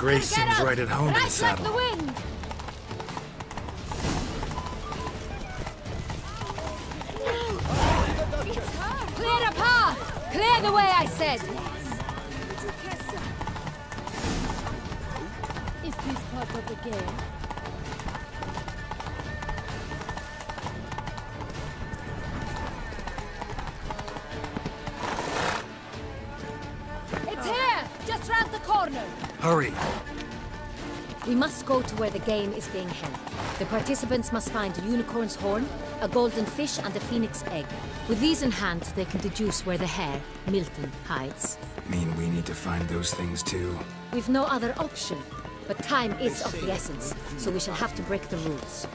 Grace seems right at home in the Right like saddle. the wind! Clear the path! Clear the way, I said! Is this part of the game? It's here! Just round the corner! Hurry! We must go to where the game is being held. The participants must find a unicorn's horn, a golden fish, and a phoenix egg. With these in hand, they can deduce where the hare, Milton, hides. Mean we need to find those things too. We've no other option. But time is of the essence, so we shall have to break the rules.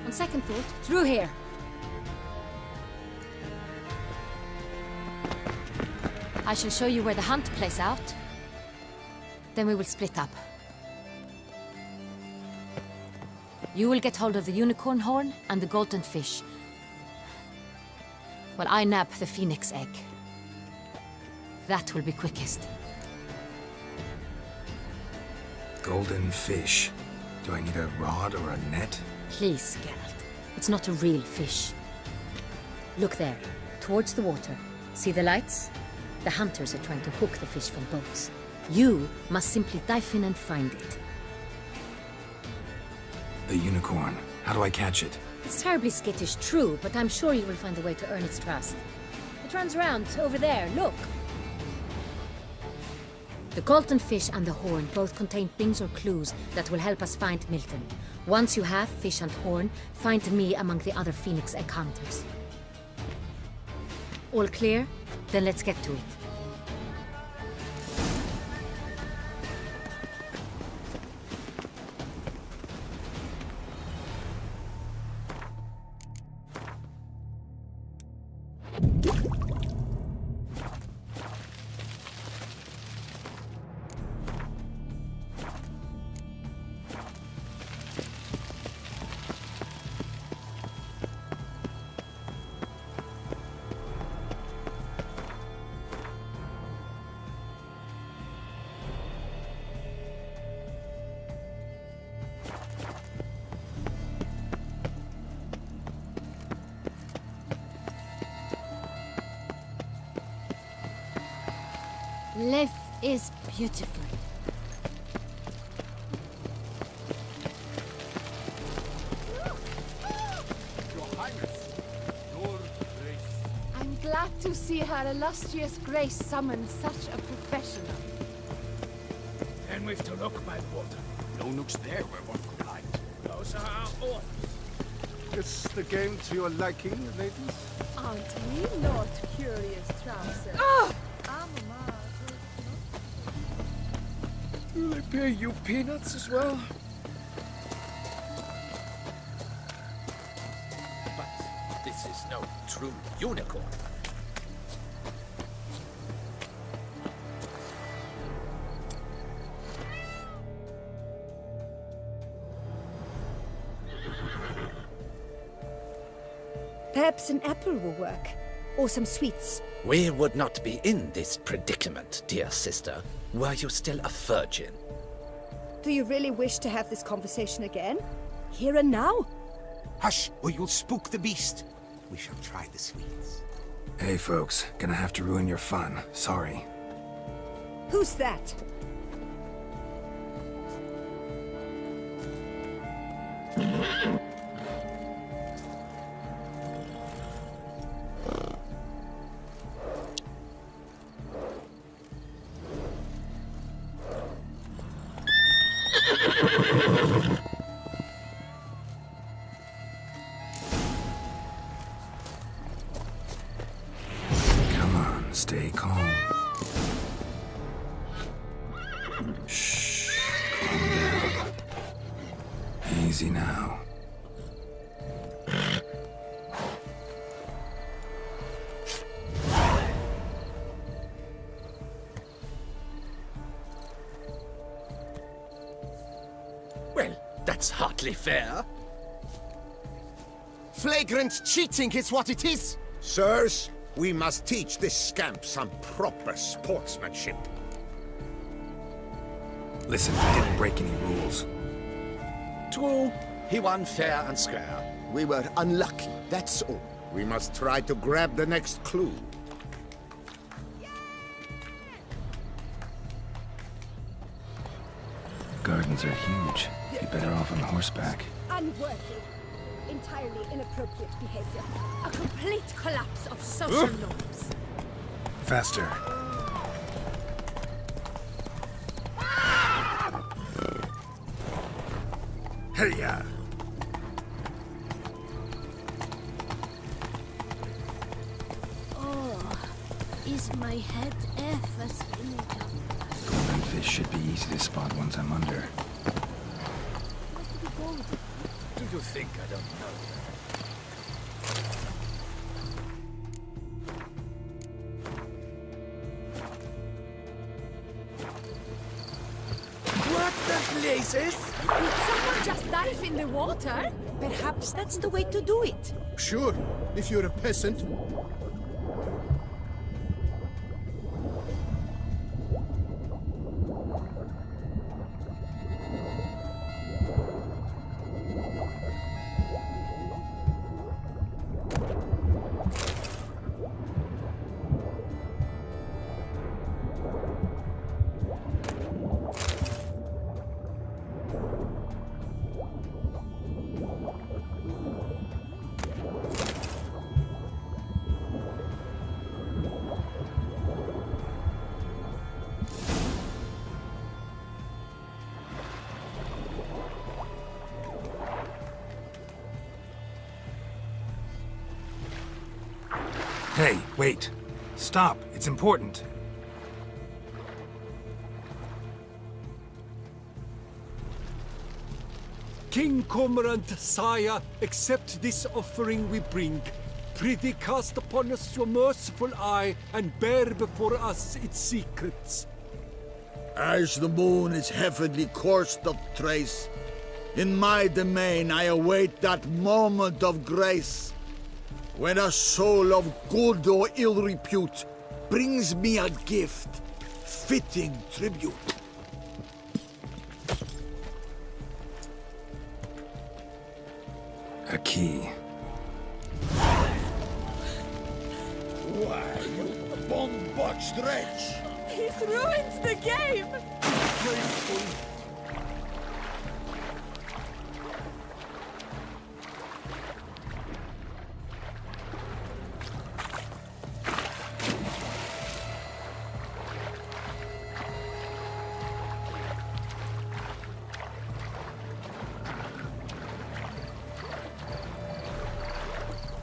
On second thought, through here. I shall show you where the hunt plays out. Then we will split up. You will get hold of the unicorn horn and the golden fish, while I nab the phoenix egg. That will be quickest. Golden fish. Do I need a rod or a net? Please, Geralt. It's not a real fish. Look there, towards the water. See the lights? The hunters are trying to hook the fish from boats. You must simply dive in and find it. The unicorn. How do I catch it? It's terribly skittish, true, but I'm sure you will find a way to earn its trust. It runs around, over there, look. The golden fish and the horn both contain things or clues that will help us find Milton. Once you have fish and horn, find me among the other phoenix egg hunters. All clear? Then let's get to it. Life is beautiful. Your Highness, your Grace. I'm glad to see her illustrious grace summon such a professional. And we've to look by the water. No nooks there where one could hide. Those are our orders. Is the game to your liking, ladies? Aren't we not curious trousers? Will they pay you peanuts as well? But this is no true unicorn. Perhaps an apple will work. Or some sweets. We would not be in this predicament, dear sister, were you still a virgin. Do you really wish to have this conversation again? Here and now? Hush, or you'll spook the beast. We shall try the sweets. Hey folks, gonna have to ruin your fun. Sorry. Who's that? Come on, stay calm. Shh. Calm down. Easy now. Well, that's hardly fair. Flagrant cheating is what it is! Sirs, we must teach this scamp some proper sportsmanship. Listen, I didn't break any rules. True, he won fair and square. We were unlucky, that's all. We must try to grab the next clue. Gardens are huge. Be better off on horseback. Unworthy. Entirely inappropriate behavior. A complete collapse of social norms. Faster. Hey-ya! Is my head ever spinning? Golden fish should be easy to spot once I'm under. Do you think I don't know? What the blazes? Did someone just dive in the water? Perhaps that's the way to do it. Sure, if you're a peasant. Hey, wait. Stop. It's important. King Cormorant, sire, accept this offering we bring. Prithee cast upon us your merciful eye and bear before us its secrets. As the moon is heavenly coursed of trace, in my domain I await that moment of grace, when a soul of good or ill repute brings me a gift, fitting tribute. A key. Why, you bomb-botched wretch! He's ruined the game!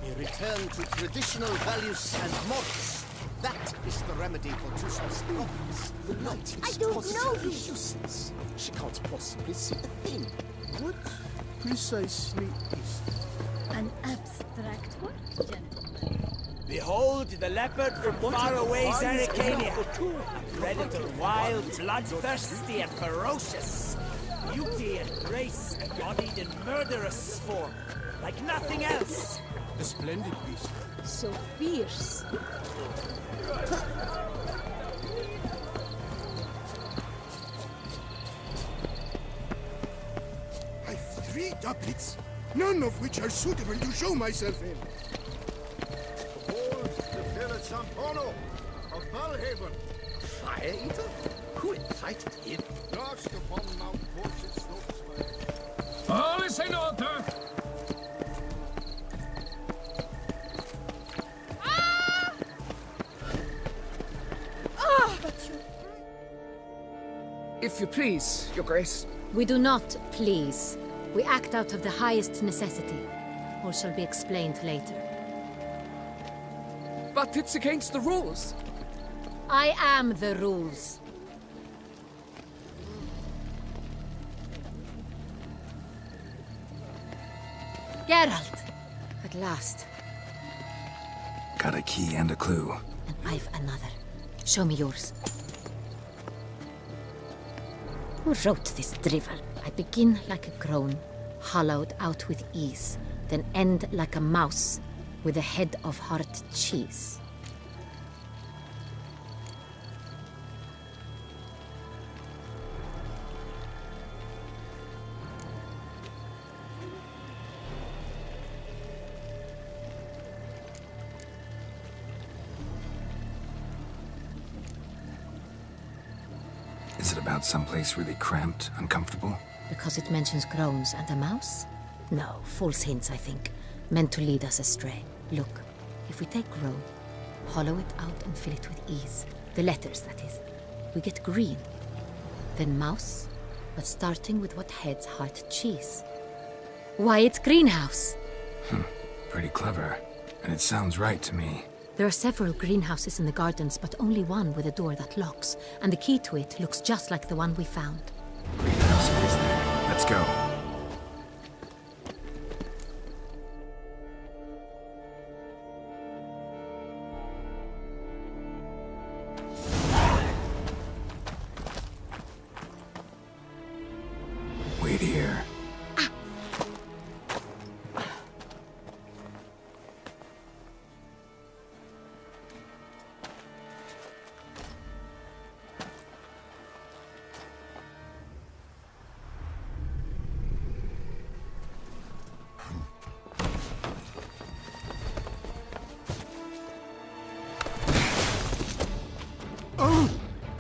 We return to traditional values and morals. That is the remedy for Tussaud's problems. The light is positively useless. She can't possibly see a thing. What precisely is An abstract word, gentlemen. Behold the leopard from faraway Zerrikania. A predator wild, bloodthirsty, and ferocious. Beauty and grace embodied in murderous form, like nothing else. a splendid beast? So fierce. I've 3 doublets, none of which are suitable to show myself in. Behold the fair Sampono of Balhaven. Fire Eater? Who invited him? Lost upon Mount Portia slopes. All is in order! If you please, Your Grace. We do not please. We act out of the highest necessity. All shall be explained later. But it's against the rules. I am the rules. Geralt! At last. Got a key and a clue. And I've another. Show me yours. Who wrote this drivel? I begin like a groan, hollowed out with ease. then end like a mouse with a head of hard cheese. Is it about someplace really cramped, uncomfortable? Because it mentions groans and a mouse? No, false hints, I think. Meant to lead us astray. Look, if we take groan, hollow it out and fill it with ease. The letters, that is. We get green. Then mouse, but starting with what heads heart cheese. Why, it's greenhouse! Pretty clever. And it sounds right to me. There are several greenhouses in the gardens, but only one with a door that locks, and the key to it looks just like the one we found. Greenhouse it is then. Let's go. Wait here.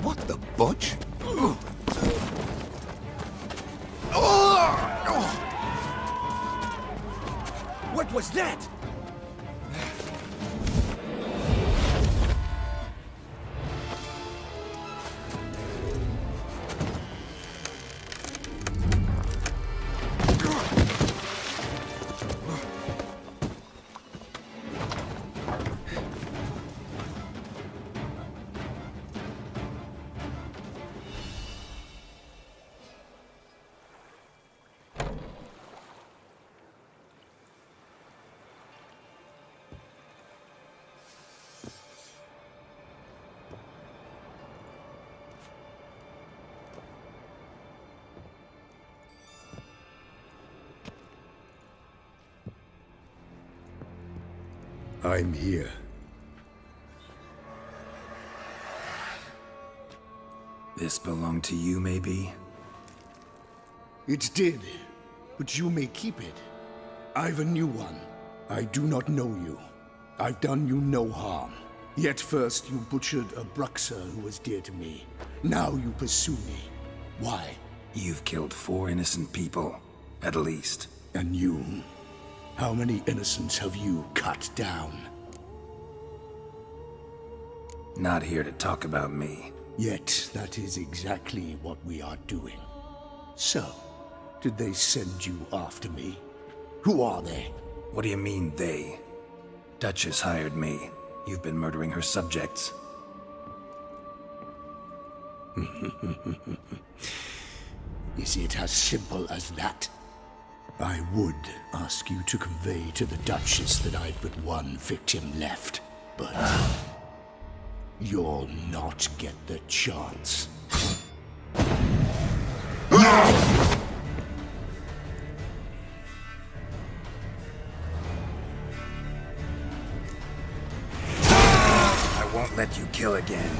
What the butch? What was that? I'm here. This belonged to you, maybe? It did, but you may keep it. I've a new one. I do not know you. I've done you no harm. Yet first you butchered a Bruxer who was dear to me. Now you pursue me. Why? You've killed 4 innocent people, at least. And you? How many innocents have you cut down? Not here to talk about me. Yet that is exactly what we are doing. So, did they send you after me? Who are they? What do you mean, they? Duchess hired me. You've been murdering her subjects. Is it as simple as that? I would ask you to convey to the Duchess that I've but one victim left, but you'll not get the chance. I won't let you kill again.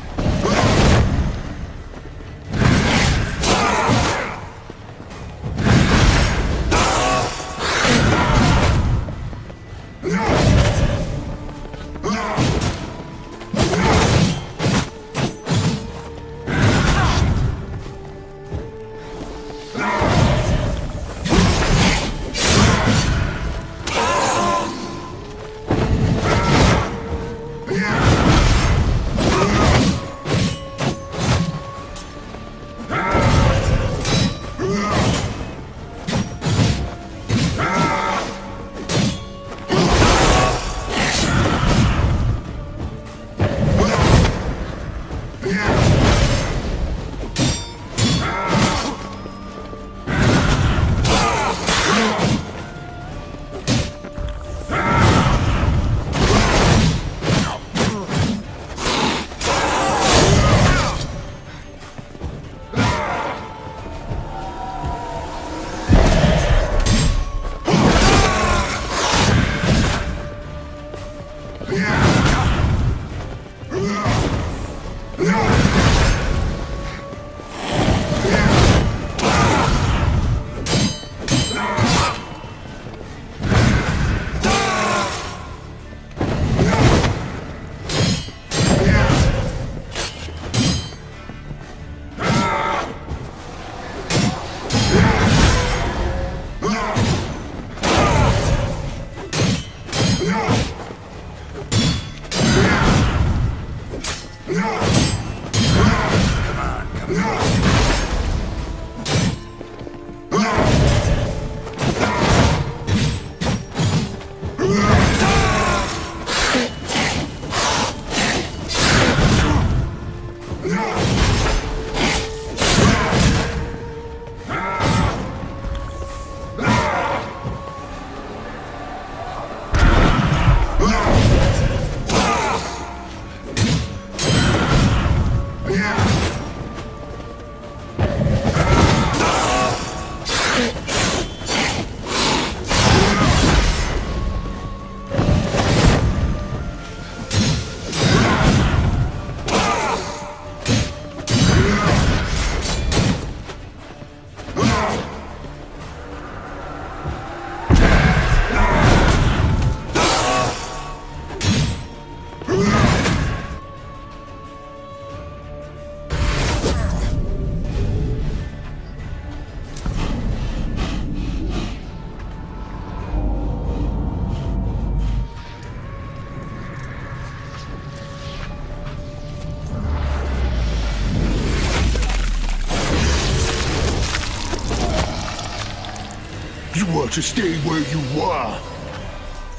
You were to stay where you were.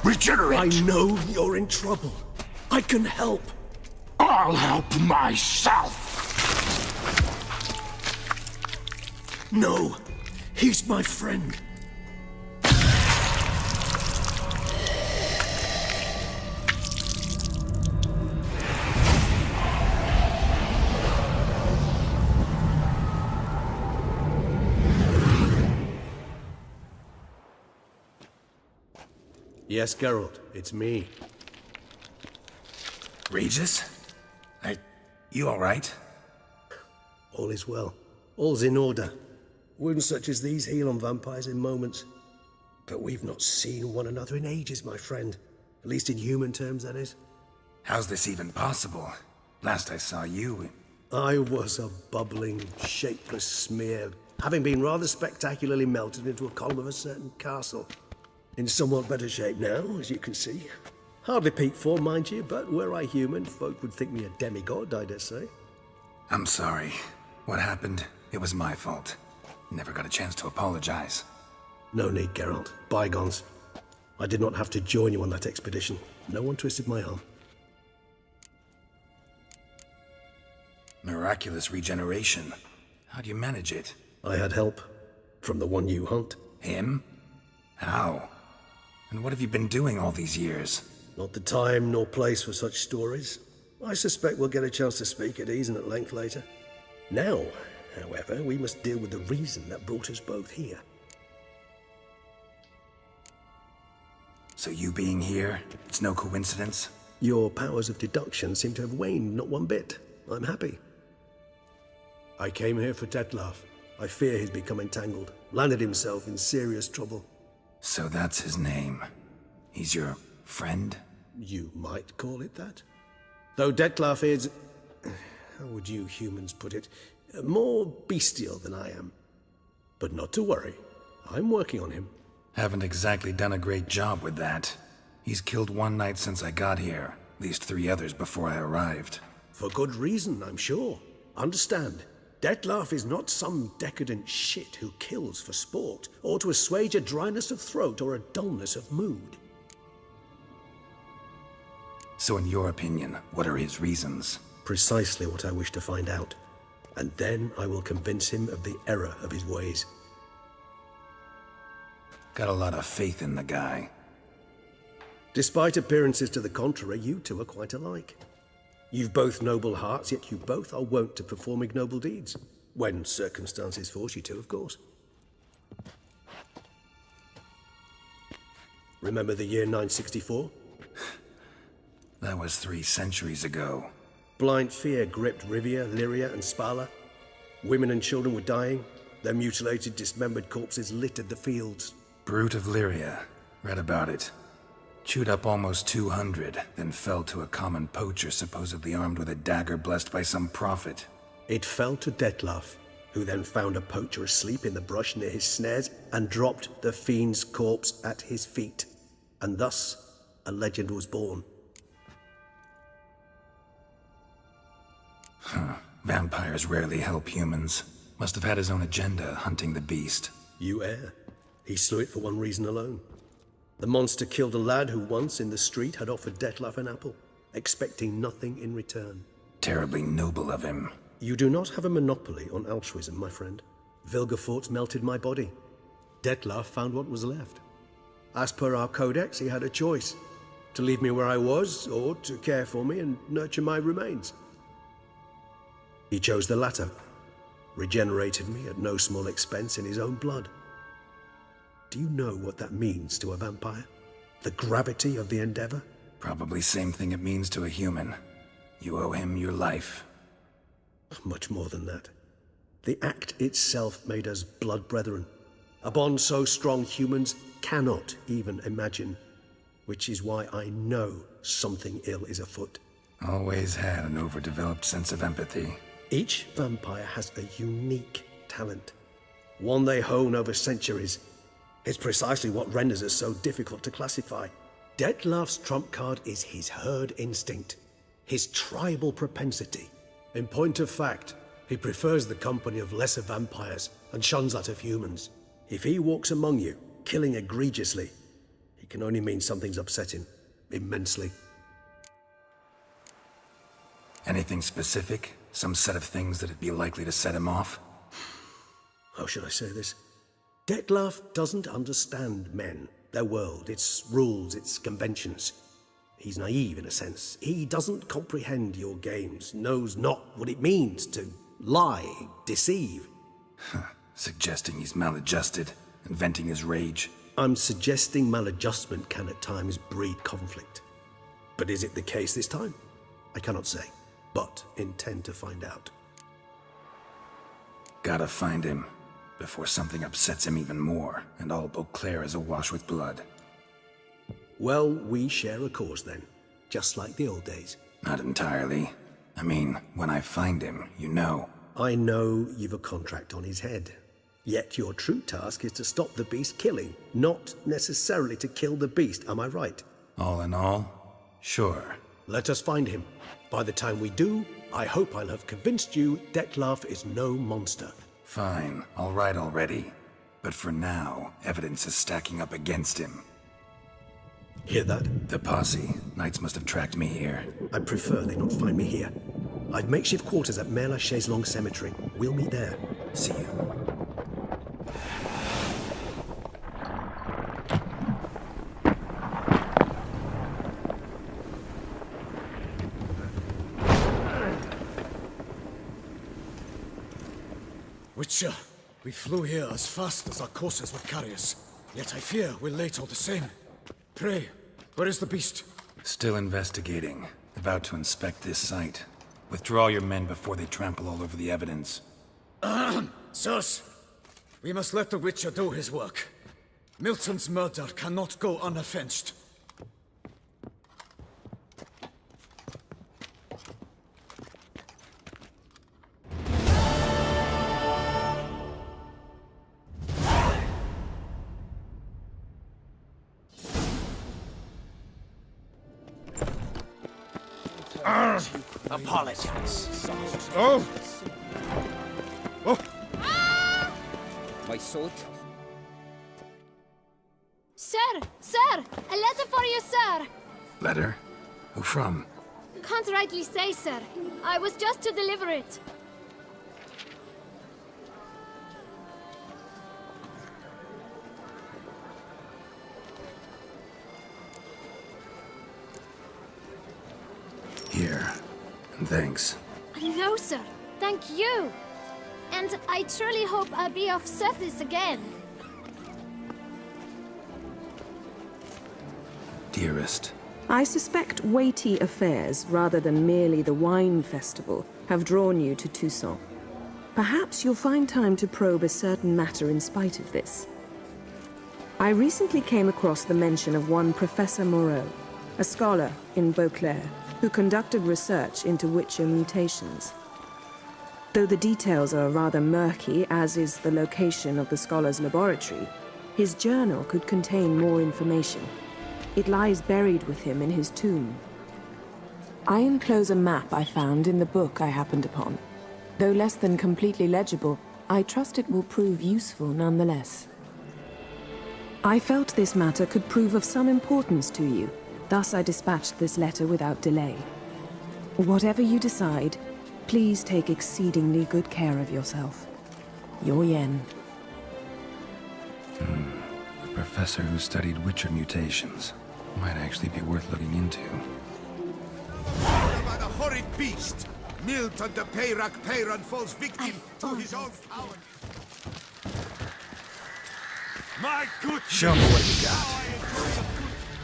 Regenerate! I know you're in trouble. I can help. I'll help myself! No, he's my friend. Yes, Geralt, it's me. Regis? You alright? All is well. All's in order. Wounds such as these heal on vampires in moments. But we've not seen one another in ages, my friend. At least in human terms, that is. How's this even possible? Last I saw you... I was a bubbling, shapeless smear, having been rather spectacularly melted into a column of a certain castle. In somewhat better shape now, as you can see. Hardly peak form, mind you, but were I human, folk would think me a demigod, I dare say. I'm sorry. What happened, it was my fault. Never got a chance to apologize. No need, Geralt. Bygones. I did not have to join you on that expedition. No one twisted my arm. Miraculous regeneration. How do you manage it? I had help. From the one you hunt. Him? How? And what have you been doing all these years? Not the time nor place for such stories. I suspect we'll get a chance to speak at ease and at length later. Now, however, we must deal with the reason that brought us both here. So you being here, it's no coincidence? Your powers of deduction seem to have waned not one bit. I'm happy. I came here for Dettlaff. I fear he's become entangled, landed himself in serious trouble. So that's his name. He's your friend? You might call it that. Though Dettlaff is... how would you humans put it? More bestial than I am. But not to worry. I'm working on him. Haven't exactly done a great job with that. He's killed one knight since I got here. At least 3 others before I arrived. For good reason, I'm sure. Understand, Dettlaff is not some decadent shit who kills for sport, or to assuage a dryness of throat or a dullness of mood. So in your opinion, what are his reasons? Precisely what I wish to find out. And then I will convince him of the error of his ways. Got a lot of faith in the guy. Despite appearances to the contrary, you two are quite alike. You've both noble hearts, yet you both are wont to perform ignoble deeds. When circumstances force you to, of course. Remember the year 964? That was 3 centuries ago. Blind fear gripped Rivia, Lyria, and Spala. Women and children were dying. Their mutilated, dismembered corpses littered the fields. Brute of Lyria. Read about it. Chewed up almost 200, then fell to a common poacher supposedly armed with a dagger blessed by some prophet. It fell to Dettlaff, who then found a poacher asleep in the brush near his snares and dropped the fiend's corpse at his feet. And thus, a legend was born. Huh. Vampires rarely help humans. Must have had his own agenda hunting the beast. You err. He slew it for one reason alone. The monster killed a lad who once in the street had offered Dettlaff an apple, expecting nothing in return. Terribly noble of him. You do not have a monopoly on altruism, my friend. Vilgefortz melted my body. Dettlaff found what was left. As per our codex, he had a choice. To leave me where I was, or to care for me and nurture my remains. He chose the latter. Regenerated me at no small expense in his own blood. Do you know what that means to a vampire? The gravity of the endeavor? Probably same thing it means to a human. You owe him your life. Much more than that. The act itself made us blood brethren. A bond so strong humans cannot even imagine. Which is why I know something ill is afoot. Always had an overdeveloped sense of empathy. Each vampire has a unique talent. One they hone over centuries. It's precisely what renders us so difficult to classify. Dettlaff's trump card is his herd instinct. His tribal propensity. In point of fact, he prefers the company of lesser vampires and shuns that of humans. If he walks among you, killing egregiously, it can only mean something's upsetting. Immensely. Anything specific? Some set of things that'd be likely to set him off? How should I say this? Dettlaff doesn't understand men, their world, its rules, its conventions. He's naive in a sense. He doesn't comprehend your games, knows not what it means to lie, deceive. Suggesting he's maladjusted and venting his rage. I'm suggesting maladjustment can at times breed conflict. But is it the case this time? I cannot say, but intend to find out. Gotta find him before something upsets him even more and all Beauclair is awash with blood. Well, we share a cause then, just like the old days. Not entirely. I mean, when I find him, you know. I know you've a contract on his head. Yet your true task is to stop the beast killing, not necessarily to kill the beast, am I right? All in all, sure. Let us find him. By the time we do, I hope I'll have convinced you Dettlaff is no monster. Fine, all right already. But for now, evidence is stacking up against him. Hear that? The posse. Knights must have tracked me here. I prefer they not find me here. I've makeshift quarters at Mère Lachaise Long Cemetery. We'll meet there. See you. Witcher, we flew here as fast as our courses would carry us. Yet I fear we're late all the same. Pray, where is the beast? Still investigating. About to inspect this site. Withdraw your men before they trample all over the evidence. Sirs, we must let the Witcher do his work. Milton's murder cannot go unavenged. Apologize. Oh! Oh! My sword? Sir! Sir! A letter for you, sir! Letter? Who from? Can't rightly say, sir. I was just to deliver it. Here. And thanks. No, sir. Thank you. And I truly hope I'll be of service again. Dearest. I suspect weighty affairs, rather than merely the wine festival, have drawn you to Toussaint. Perhaps you'll find time to probe a certain matter in spite of this. I recently came across the mention of one Professor Moreau, a scholar in Beauclair, who conducted research into Witcher mutations. Though the details are rather murky, as is the location of the scholar's laboratory, his journal could contain more information. It lies buried with him in his tomb. I enclose a map I found in the book I happened upon. Though less than completely legible, I trust it will prove useful nonetheless. I felt this matter could prove of some importance to you, thus I dispatched this letter without delay. Whatever you decide, please take exceedingly good care of yourself. Your Yen. A professor who studied Witcher mutations. Might actually be worth looking into. By the horrid beast! Milton de Peyrac Peyran falls victim to his own power. My good. Show me what you got.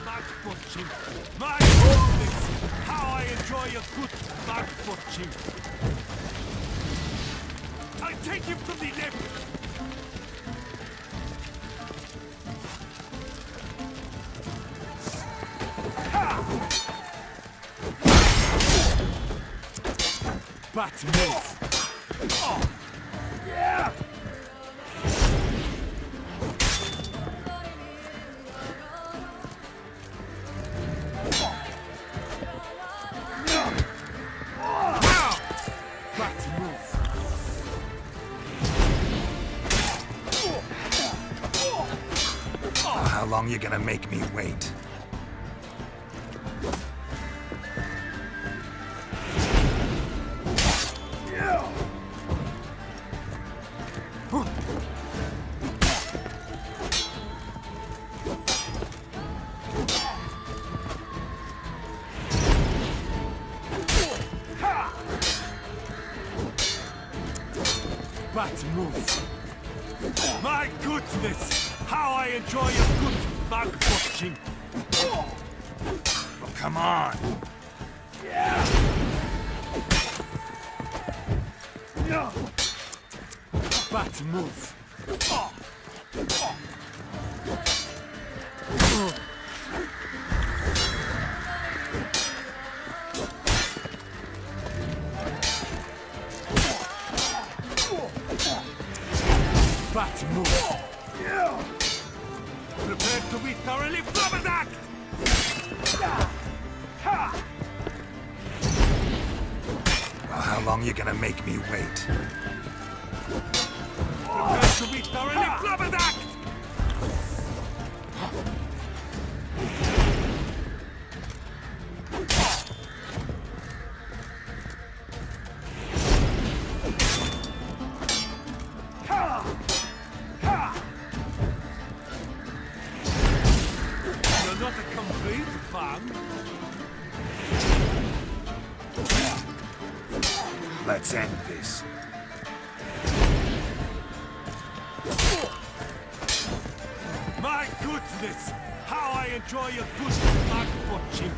My goodness! How I enjoy a good back punching. I take him from the left. Bat move. Oh. Yeah. Bat move. How long you gonna make me wait? Bat move. My goodness! How I enjoy a good back punching. Oh, come on. Yeah. Bat move. Oh. Bat move. Yeah. Prepare to be thoroughly flabbergasted. Well, how long you gonna make me wait? Prepare to be thoroughly flabbergasted. You're not a complete fan. Let's end this. My goodness! How I enjoy a good back punching!